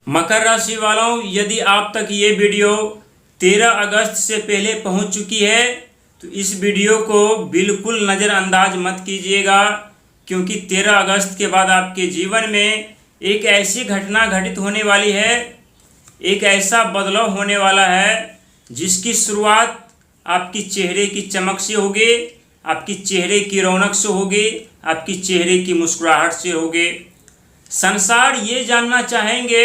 मकर राशि वालों, यदि आप तक ये वीडियो 13 अगस्त से पहले पहुंच चुकी है तो इस वीडियो को बिल्कुल नज़रअंदाज मत कीजिएगा, क्योंकि 13 अगस्त के बाद आपके जीवन में एक ऐसी घटना घटित होने वाली है, एक ऐसा बदलाव होने वाला है जिसकी शुरुआत आपकी चेहरे की चमक से होगी, आपकी चेहरे की रौनक से होगी, आपकी चेहरे की मुस्कुराहट से होगी। संसार ये जानना चाहेंगे,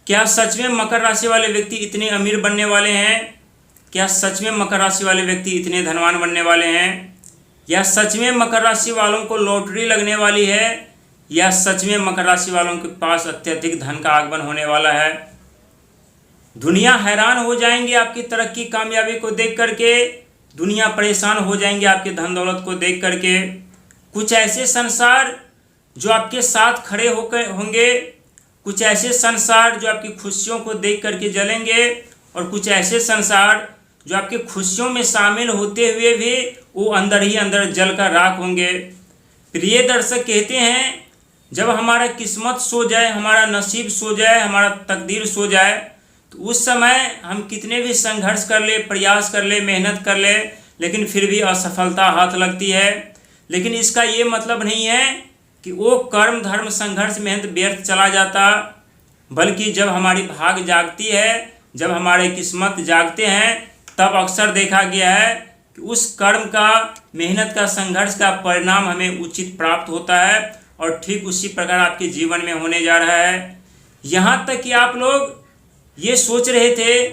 क्या सच में मकर राशि वाले व्यक्ति इतने अमीर बनने वाले हैं? क्या सच में मकर राशि वाले व्यक्ति इतने धनवान बनने वाले हैं? या सच में मकर राशि वालों को लॉटरी लगने वाली है? या सच में मकर राशि वालों के पास अत्यधिक धन का आगमन होने वाला है? दुनिया हैरान हो जाएंगे आपकी तरक्की कामयाबी को देख करके, दुनिया परेशान हो जाएंगे आपके धन दौलत को देख करके। कुछ ऐसे संसार जो आपके साथ खड़े होकर होंगे, कुछ ऐसे संसार जो आपकी खुशियों को देख करके जलेंगे, और कुछ ऐसे संसार जो आपकी खुशियों में शामिल होते हुए भी वो अंदर ही अंदर जल कर राख होंगे। प्रिय दर्शक, कहते हैं जब हमारा किस्मत सो जाए, हमारा नसीब सो जाए, हमारा तकदीर सो जाए, तो उस समय हम कितने भी संघर्ष कर ले, प्रयास कर ले, मेहनत कर ले, लेकिन फिर भी असफलता हाथ लगती है। लेकिन इसका ये मतलब नहीं है कि वो कर्म धर्म संघर्ष मेहनत व्यर्थ चला जाता, बल्कि जब हमारी भाग जागती है, जब हमारे किस्मत जागते हैं, तब अक्सर देखा गया है कि उस कर्म का, मेहनत का, संघर्ष का परिणाम हमें उचित प्राप्त होता है। और ठीक उसी प्रकार आपके जीवन में होने जा रहा है। यहाँ तक कि आप लोग ये सोच रहे थे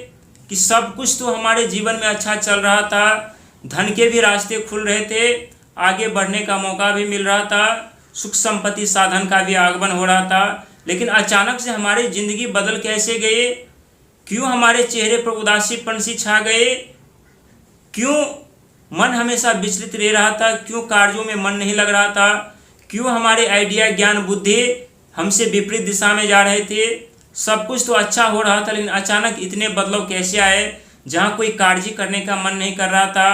कि सब कुछ तो हमारे जीवन में अच्छा चल रहा था, धन के भी रास्ते खुल रहे थे, आगे बढ़ने का मौका भी मिल रहा था, सुख संपत्ति साधन का भी आगमन हो रहा था, लेकिन अचानक से हमारी ज़िंदगी बदल कैसे गई? क्यों हमारे चेहरे पर उदासीपन सी छा गए? क्यों मन हमेशा विचलित रह रहा था? क्यों कार्यों में मन नहीं लग रहा था? क्यों हमारे आइडिया, ज्ञान, बुद्धि हमसे विपरीत दिशा में जा रहे थे? सब कुछ तो अच्छा हो रहा था, लेकिन अचानक इतने बदलाव कैसे आए? जहाँ कोई कार्य करने का मन नहीं कर रहा था,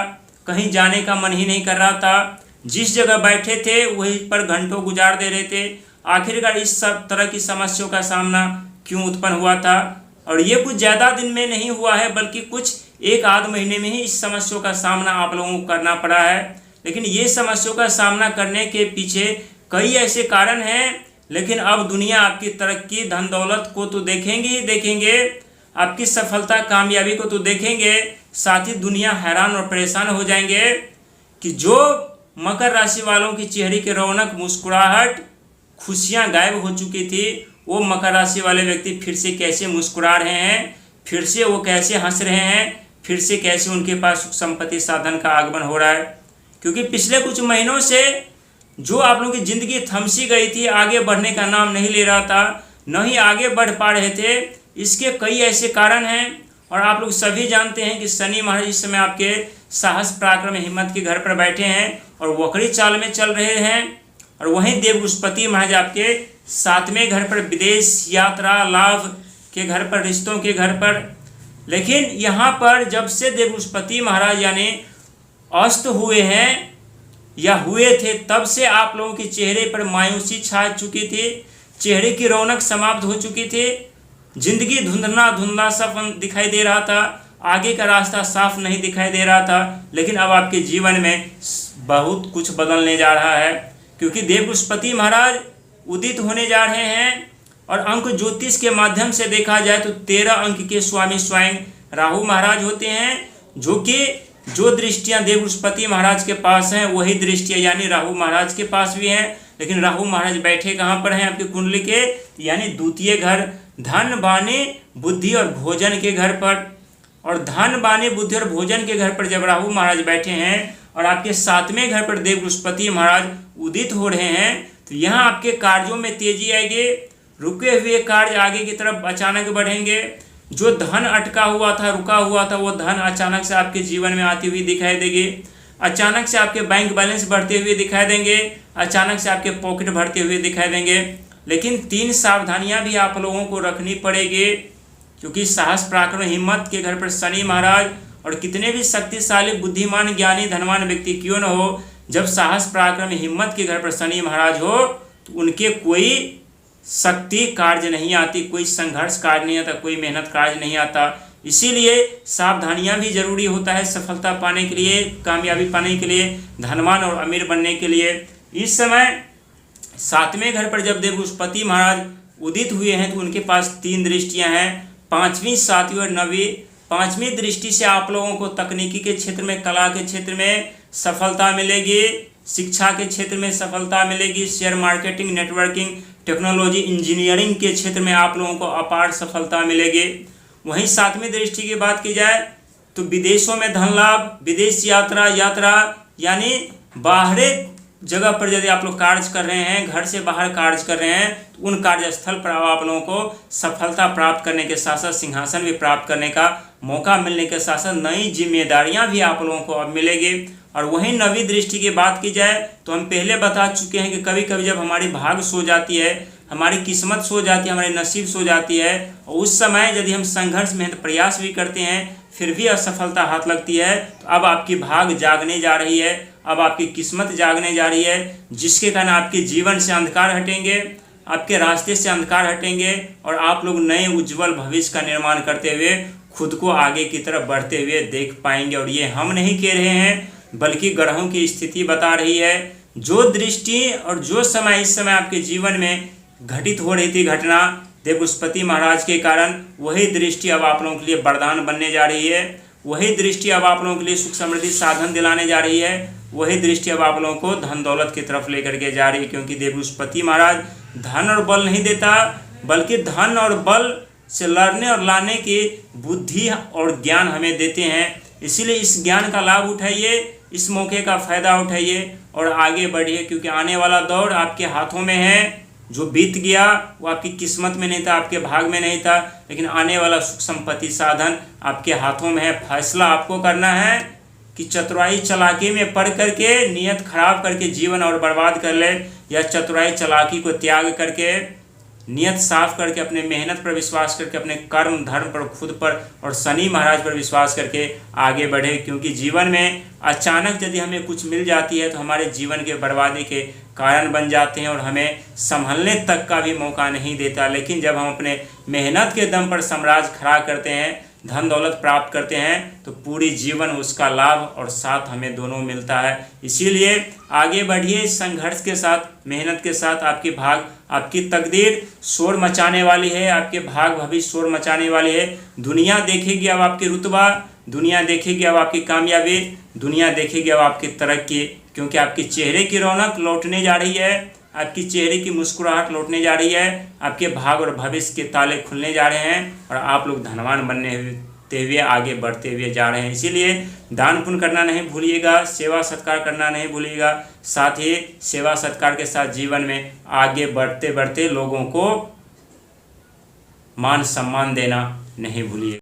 कहीं जाने का मन ही नहीं कर रहा था, जिस जगह बैठे थे वहीं पर घंटों गुजार दे रहे थे। आखिरकार इस सब तरह की समस्याओं का सामना क्यों उत्पन्न हुआ था? और ये कुछ ज़्यादा दिन में नहीं हुआ है, बल्कि कुछ एक आध महीने में ही इस समस्याओं का सामना आप लोगों को करना पड़ा है। लेकिन ये समस्याओं का सामना करने के पीछे कई ऐसे कारण हैं, लेकिन अब दुनिया आपकी तरक्की, धन दौलत को तो देखेंगे ही देखेंगे, आपकी सफलता कामयाबी को तो देखेंगे, साथ ही दुनिया हैरान और परेशान हो जाएंगे कि जो मकर राशि वालों की चेहरे की रौनक, मुस्कुराहट, खुशियां गायब हो चुकी थी, वो मकर राशि वाले व्यक्ति फिर से कैसे मुस्कुरा रहे हैं, फिर से वो कैसे हंस रहे हैं, फिर से कैसे उनके पास सुख संपत्ति साधन का आगमन हो रहा है। क्योंकि पिछले कुछ महीनों से जो आप लोगों की ज़िंदगी थमसी गई थी, आगे बढ़ने का नाम नहीं ले रहा था, न ही आगे बढ़ पा रहे थे, इसके कई ऐसे कारण हैं। और आप लोग सभी जानते हैं कि शनि महाराज इस समय आपके साहस, पराक्रम, हिम्मत के घर पर बैठे हैं और वक्री चाल में चल रहे हैं। और वहीं देव बृहस्पति महाराज आपके 7वें घर पर, विदेश यात्रा लाभ के घर पर, रिश्तों के घर पर। लेकिन यहाँ पर जब से देव बृहस्पति महाराज यानी अस्त हुए हैं या हुए थे, तब से आप लोगों के चेहरे पर मायूसी छा चुकी थी, चेहरे की रौनक समाप्त हो चुकी थी, जिंदगी धुंधला सा दिखाई दे रहा था, आगे का रास्ता साफ नहीं दिखाई दे रहा था। लेकिन अब आपके जीवन में बहुत कुछ बदलने जा रहा है, क्योंकि देव बृहस्पति महाराज उदित होने जा रहे हैं। और अंक ज्योतिष के माध्यम से देखा जाए तो 13 अंक के स्वामी स्वयं राहु महाराज होते हैं, जो दृष्टियां देव बृहस्पति महाराज के पास हैं, वही दृष्टियां यानी राहु महाराज के पास भी हैं। लेकिन राहु महाराज बैठे कहाँ पर हैं? आपकी कुंडली के यानी द्वितीय घर, धन, वाणी, बुद्धि और भोजन के घर पर। और धन, वाणी, बुद्धि और भोजन के घर पर जब राहु महाराज बैठे हैं और आपके 7वें घर पर देव बृहस्पति महाराज उदित हो रहे हैं, तो यहाँ आपके कार्यों में तेजी आएगी, रुके हुए कार्य आगे की तरफ अचानक बढ़ेंगे। जो धन अटका हुआ था, रुका हुआ था, वो धन अचानक से आपके जीवन में आती हुई दिखाई देगी, अचानक से आपके बैंक बैलेंस बढ़ते हुए दिखाई देंगे, अचानक से आपके पॉकेट भरते हुए दिखाई देंगे। लेकिन 3 सावधानियां भी आप लोगों को रखनी पड़ेगी, क्योंकि साहस, पराक्रम, हिम्मत के घर पर शनि महाराज, और कितने भी शक्तिशाली, बुद्धिमान, ज्ञानी, धनवान व्यक्ति क्यों न हो, जब साहस, पराक्रम, हिम्मत के घर पर शनि महाराज हो तो उनके कोई शक्ति कार्य नहीं आती, कोई संघर्ष कार्य नहीं आता, कोई मेहनत कार्य नहीं आता। इसीलिए सावधानियां भी जरूरी होता है सफलता पाने के लिए, कामयाबी पाने के लिए, धनवान और अमीर बनने के लिए। इस समय 7वें घर पर जब देवबृहस्पति महाराज उदित हुए हैं तो उनके पास 3 दृष्टियां हैं, 5वीं, 7वीं और 9वीं। 5वीं दृष्टि से आप लोगों को तकनीकी के क्षेत्र में, कला के क्षेत्र में सफलता मिलेगी, शिक्षा के क्षेत्र में सफलता मिलेगी, share marketing, networking, technology, engineering के क्षेत्र में आप लोगों को अपार सफलता मिलेगी। वहीं 7वीं दृष्टि की बात की जाए तो विदेशों में धन लाभ, विदेश यात्रा यानी बाहरी जगह पर यदि आप लोग कार्य कर रहे हैं, घर से बाहर कार्य कर रहे हैं, तो उन कार्यस्थल पर आप लोगों को सफलता प्राप्त करने के साथ साथ सिंहासन भी प्राप्त करने का मौका मिलने के साथ साथ नई जिम्मेदारियां भी आप लोगों को अब मिलेगी। और वहीं 9वीं दृष्टि की बात की जाए तो हम पहले बता चुके हैं कि कभी कभी जब हमारी भाग सो जाती है, हमारी किस्मत सो जाती है, हमारी नसीब सो जाती है, और उस समय यदि हम संघर्ष मेहनत प्रयास भी करते हैं फिर भी असफलता हाथ लगती है, तो अब आपकी भाग जागने जा रही है, अब आपकी किस्मत जागने जा रही है, जिसके कारण आपके जीवन से अंधकार हटेंगे, आपके रास्ते से अंधकार हटेंगे और आप लोग नए उज्जवल भविष्य का निर्माण करते हुए खुद को आगे की तरफ बढ़ते हुए देख पाएंगे। और ये हम नहीं कह रहे हैं बल्कि ग्रहों की स्थिति बता रही है। जो दृष्टि और जो समय इस समय आपके जीवन में घटित हो रही थी घटना देवबृहस्पति महाराज के कारण, वही दृष्टि अब आप लोगों के लिए वरदान बनने जा रही है, वही दृष्टि अब आप लोगों के लिए सुख समृद्धि साधन दिलाने जा रही है, वही दृष्टि अब आप लोगों को धन दौलत की तरफ लेकर के जा रही है। क्योंकि देवबृहस्पति महाराज धन और बल नहीं देता बल्कि धन और बल से लड़ने और लाने की बुद्धि और ज्ञान हमें देते हैं। इसीलिए इस ज्ञान का लाभ उठाइए, इस मौके का फायदा उठाइए और आगे बढ़िए, क्योंकि आने वाला दौर आपके हाथों में है। जो बीत गया वो आपकी किस्मत में नहीं था, आपके भाग में नहीं था, लेकिन आने वाला सुख संपत्ति साधन आपके हाथों में है। फैसला आपको करना है कि चतुराई चालाकी में पड़ करके नियत खराब करके जीवन और बर्बाद कर ले, या चतुराई चालाकी को त्याग करके नियत साफ करके अपने मेहनत पर विश्वास करके अपने कर्म धर्म पर, खुद पर और शनि महाराज पर विश्वास करके आगे बढ़े। क्योंकि जीवन में अचानक यदि हमें कुछ मिल जाती है तो हमारे जीवन के बर्बादी के कारण बन जाते हैं और हमें संभलने तक का भी मौका नहीं देता। लेकिन जब हम अपने मेहनत के दम पर साम्राज्य खड़ा करते हैं, धन दौलत प्राप्त करते हैं, तो पूरी जीवन उसका लाभ और साथ हमें दोनों मिलता है। इसीलिए आगे बढ़िए संघर्ष के साथ, मेहनत के साथ। आपकी भाग, आपकी तकदीर शोर मचाने वाली है, आपके भाग भविष्य शोर मचाने वाली है। दुनिया देखेगी अब आपकी रुतबा, दुनिया देखेगी अब आपकी कामयाबी, दुनिया देखेगी अब आपकी तरक्की, क्योंकि आपके चेहरे की रौनक लौटने जा रही है, आपकी चेहरे की मुस्कुराहट लौटने जा रही है, आपके भाग और भविष्य के ताले खुलने जा रहे हैं और आप लोग धनवान बनने हुए आगे बढ़ते हुए जा रहे हैं। इसीलिए दान पुण्य करना नहीं भूलिएगा, सेवा सत्कार करना नहीं भूलिएगा, साथ ही सेवा सत्कार के साथ जीवन में आगे बढ़ते बढ़ते लोगों को मान सम्मान देना नहीं भूलिएगा।